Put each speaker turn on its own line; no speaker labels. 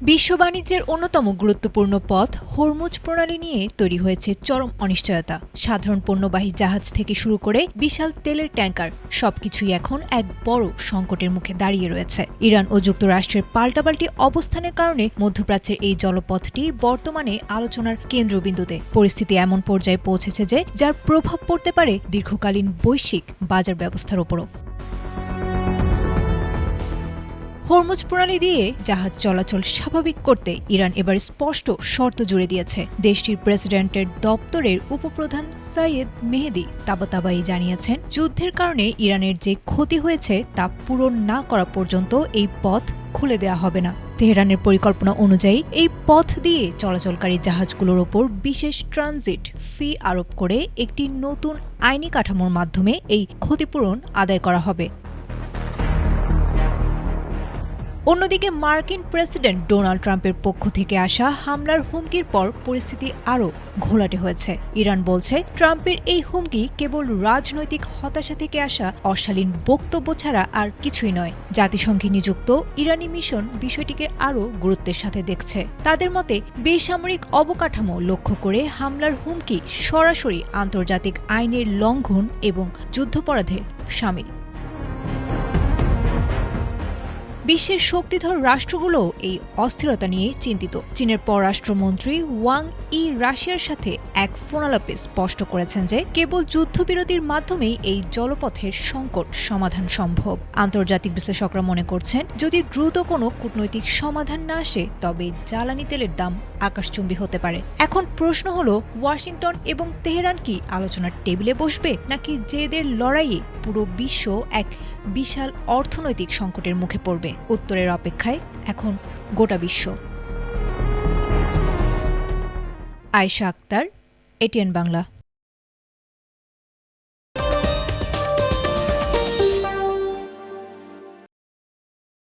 বিশ্ব বাণিজ্যের অন্যতম গুরুত্বপূর্ণ পথ হরমুজ প্রণালী নিয়ে তৈরি হয়েছে চরম অনিশ্চয়তা। সাধারণ পণ্যবাহী জাহাজ থেকে শুরু করে বিশাল তেলের ট্যাঙ্কার সবকিছুই এখন এক বড় সংকটের মুখে দাঁড়িয়ে রয়েছে। ইরান ও যুক্তরাষ্ট্রের পাল্টাপাল্টি অবস্থানের কারণে মধ্যপ্রাচ্যের এই জলপথটি বর্তমানে আলোচনার কেন্দ্রবিন্দুতে। পরিস্থিতি এমন পর্যায়ে পৌঁছেছে যে যার প্রভাব পড়তে পারে দীর্ঘকালীন বৈশ্বিক বাজার ব্যবস্থার ওপরও। হরমুজ প্রণালী দিয়ে জাহাজ চলাচল স্বাভাবিক করতে ইরান এবার স্পষ্ট শর্ত জুড়ে দিয়েছে। দেশটির প্রেসিডেন্টের দপ্তরের উপপ্রধান সৈয়দ মেহেদি তাবাতাবাই জানিয়েছেন, যুদ্ধের কারণে ইরানের যে ক্ষতি হয়েছে তা পূরণ না করা পর্যন্ত এই পথ খুলে দেওয়া হবে না। তেহরানের পরিকল্পনা অনুযায়ী এই পথ দিয়ে চলাচলকারী জাহাজগুলোর ওপর বিশেষ ট্রানজিট ফি আরোপ করে একটি নতুন আইনি কাঠামোর মাধ্যমে এই ক্ষতিপূরণ আদায় করা হবে। অন্যদিকে মার্কিন প্রেসিডেন্ট ডোনাল্ড ট্রাম্পের পক্ষ থেকে আসা হামলার হুমকির পর পরিস্থিতি আরও ঘোলাটে হয়েছে। ইরান বলছে, ট্রাম্পের এই হুমকি কেবল রাজনৈতিক হতাশা থেকে আসা অশালীন বক্তব্য ছাড়া আর কিছুই নয়। জাতিসংঘে নিযুক্ত ইরানি মিশন বিষয়টিকে আরও গুরুত্বের সাথে দেখছে। তাদের মতে, বেসামরিক অবকাঠামো লক্ষ্য করে হামলার হুমকি সরাসরি আন্তর্জাতিক আইনের লঙ্ঘন এবং যুদ্ধাপরাধের শামিল। বিশ্বের শক্তিধর রাষ্ট্রগুলো এই অস্থিরতা নিয়ে চিন্তিত। চীনের পররাষ্ট্রমন্ত্রী ওয়াং ই রাশিয়ার সাথে এক ফোনালাপে স্পষ্ট করেছেন যে কেবল যুদ্ধবিরতির মাধ্যমেই এই জলপথের সংকট সমাধান সম্ভব। আন্তর্জাতিক বিশ্লেষকরা মনে করছেন, যদি দ্রুত কোনো কূটনৈতিক সমাধান না আসে তবে জ্বালানি তেলের দাম আকাশচুম্বী হতে পারে। এখন প্রশ্ন হলো, ওয়াশিংটন এবং তেহরান কি আলোচনার টেবিলে বসবে, নাকি জেদের লড়াইয়ে পুরো বিশ্ব এক বিশাল অর্থনৈতিক সংকটের মুখে পড়বে? উত্তরের অপেক্ষায় এখন গোটা বিশ্ব। আয়েশা আক্তার, এটিএন বাংলা।